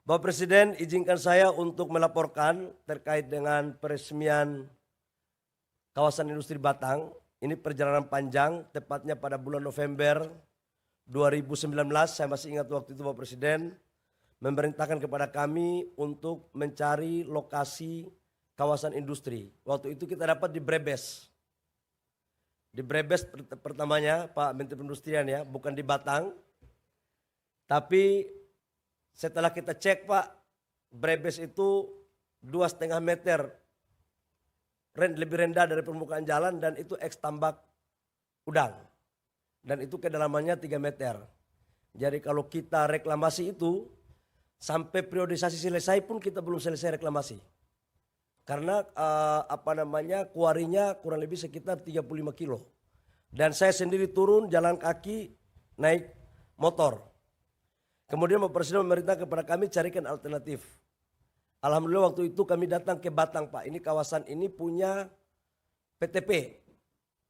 Bapak Presiden, izinkan saya untuk melaporkan terkait dengan peresmian kawasan industri Batang. Ini perjalanan panjang, tepatnya pada bulan November 2019. Saya masih ingat waktu itu Bapak Presiden memerintahkan kepada kami untuk mencari lokasi kawasan industri. Waktu itu kita dapat di Brebes. Di Brebes pertamanya Pak Menteri Perindustrian ya, bukan di Batang. Tapi setelah kita cek Pak, Brebes itu 2,5 meter lebih rendah dari permukaan jalan dan itu eks tambak udang. Dan itu kedalamannya 3 meter. Jadi kalau kita reklamasi itu, sampai priorisasi selesai pun kita belum selesai reklamasi. Karena kuarinya kurang lebih sekitar 35 kilo. Dan saya sendiri turun jalan kaki naik motor. Kemudian Bapak Presiden memerintah kepada kami carikan alternatif. Alhamdulillah waktu itu kami datang ke Batang Pak. Ini kawasan ini punya PTP.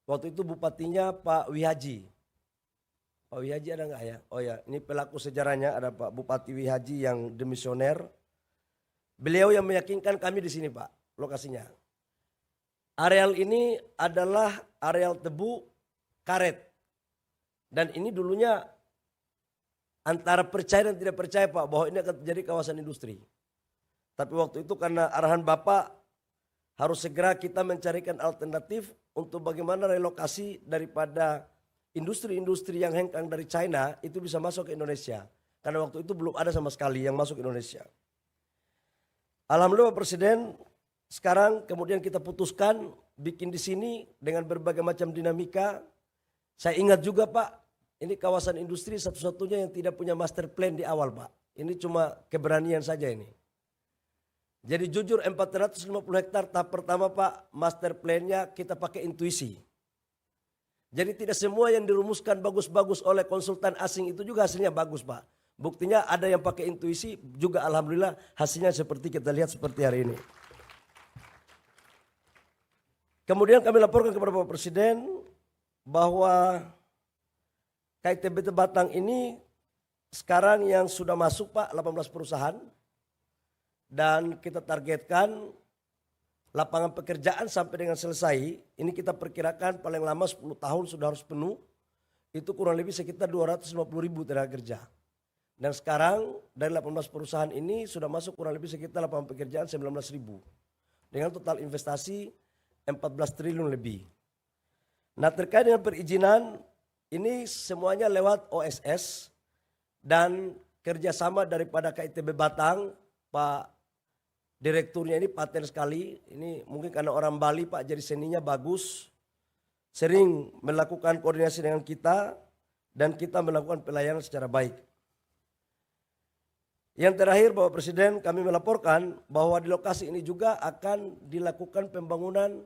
Waktu itu bupatinya Pak Wihaji. Pak Wihaji ada nggak ya? Oh ya, ini pelaku sejarahnya ada Pak Bupati Wihaji yang demisioner. Beliau yang meyakinkan kami di sini Pak, lokasinya. Areal ini adalah areal tebu karet. Dan ini dulunya antara percaya dan tidak percaya Pak bahwa ini akan menjadi kawasan industri. Tapi waktu itu karena arahan Bapak harus segera kita mencarikan alternatif untuk bagaimana relokasi daripada industri-industri yang hengkang dari China itu bisa masuk ke Indonesia. Karena waktu itu belum ada sama sekali yang masuk ke Indonesia. Alhamdulillah Pak Presiden, sekarang kemudian kita putuskan bikin di sini dengan berbagai macam dinamika. Saya ingat juga Pak, ini kawasan industri satu-satunya yang tidak punya master plan di awal Pak. Ini cuma keberanian saja ini. Jadi jujur 450 hektar tahap pertama Pak, master plan-nya kita pakai intuisi. Jadi tidak semua yang dirumuskan bagus-bagus oleh konsultan asing itu juga hasilnya bagus Pak. Buktinya ada yang pakai intuisi juga alhamdulillah hasilnya seperti kita lihat seperti hari ini. Kemudian kami laporkan kepada Bapak Presiden bahwa KITB Batang ini sekarang yang sudah masuk Pak 18 perusahaan dan kita targetkan lapangan pekerjaan sampai dengan selesai ini kita perkirakan paling lama 10 tahun sudah harus penuh, itu kurang lebih sekitar 250.000 tenaga kerja. Dan sekarang dari 18 perusahaan ini sudah masuk kurang lebih sekitar lapangan pekerjaan 19.000 dengan total investasi 14 triliun lebih. Nah terkait dengan perizinan ini semuanya lewat OSS dan kerjasama daripada KITB Batang, Pak Direkturnya ini paten sekali. Ini mungkin karena orang Bali Pak jadi seninya bagus. Sering melakukan koordinasi dengan kita dan kita melakukan pelayanan secara baik. Yang terakhir Bapak Presiden kami melaporkan bahwa di lokasi ini juga akan dilakukan pembangunan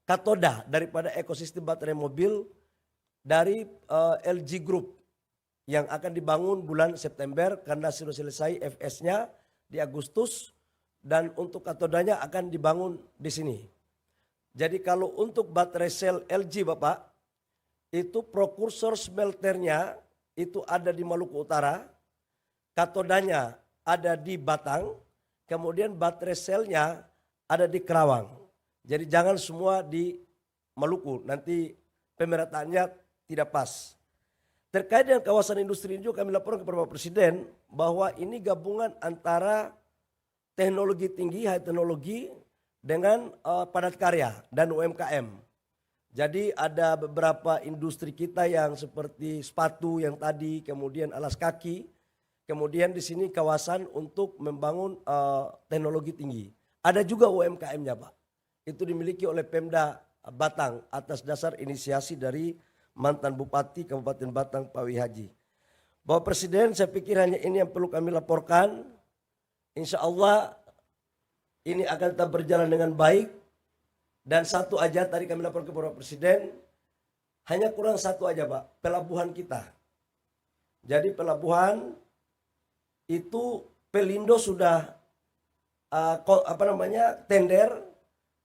katoda daripada ekosistem baterai mobil dari LG Group yang akan dibangun bulan September karena sudah selesai FS-nya di Agustus dan untuk katodanya akan dibangun di sini. Jadi kalau untuk baterai sel LG Bapak itu prokursor smelternya itu ada di Maluku Utara, katodanya ada di Batang, kemudian baterai selnya ada di Kerawang. Jadi jangan semua di Maluku, nanti pemerataannya tidak pas. Terkait dengan kawasan industri ini juga kami laporkan kepada Bapak Presiden bahwa ini gabungan antara teknologi tinggi, high teknologi dengan padat karya dan UMKM. Jadi ada beberapa industri kita yang seperti sepatu yang tadi, kemudian alas kaki, kemudian di sini kawasan untuk membangun teknologi tinggi. Ada juga UMKM-nya Pak. Itu dimiliki oleh Pemda Batang atas dasar inisiasi dari mantan Bupati Kabupaten Batang Pak Wihaji. Bapak Presiden saya pikir hanya ini yang perlu kami laporkan. Insya Allah ini akan tetap berjalan dengan baik. Dan satu aja tadi kami laporkan kepada Bapak Presiden. Hanya kurang satu aja Pak, pelabuhan kita. Jadi pelabuhan itu Pelindo sudah tender.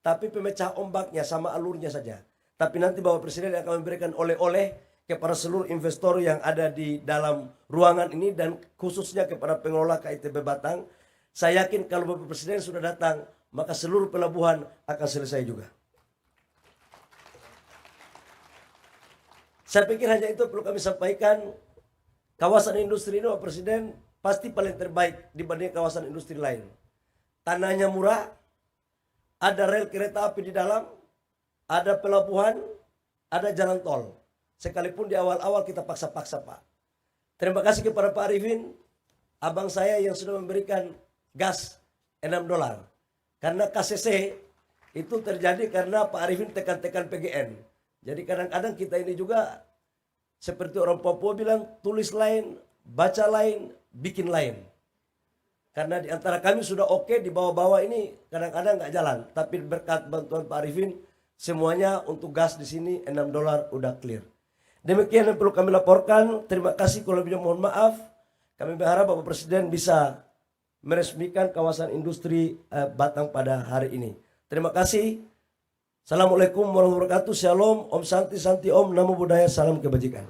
Tapi pemecah ombaknya sama alurnya saja. Tapi nanti Bapak Presiden akan memberikan oleh-oleh kepada seluruh investor yang ada di dalam ruangan ini dan khususnya kepada pengelola KITB Batang. Saya yakin kalau Bapak Presiden sudah datang, maka seluruh pelabuhan akan selesai juga. Saya pikir hanya itu perlu kami sampaikan. Kawasan industri ini Bapak Presiden pasti paling terbaik dibanding kawasan industri lain. Tanahnya murah, ada rel kereta api di dalam, ada pelabuhan, ada jalan tol. Sekalipun di awal-awal kita paksa-paksa Pak. Terima kasih kepada Pak Arifin, abang saya yang sudah memberikan gas $6. Karena KCC itu terjadi karena Pak Arifin tekan-tekan PGN. Jadi kadang-kadang kita ini juga seperti orang Papua bilang, tulis lain, baca lain, bikin lain. Karena di antara kami sudah oke, di bawah-bawah ini kadang-kadang nggak jalan. Tapi berkat bantuan Pak Arifin, semuanya untuk gas di sini $6 udah clear. Demikian yang perlu kami laporkan. Terima kasih, kalau lebihnya mohon maaf. Kami berharap Bapak Presiden bisa meresmikan kawasan industri Batang pada hari ini. Terima kasih. Assalamualaikum warahmatullahi wabarakatuh. Shalom, Om Santi Santi Om, Namo Buddhaya, salam kebajikan.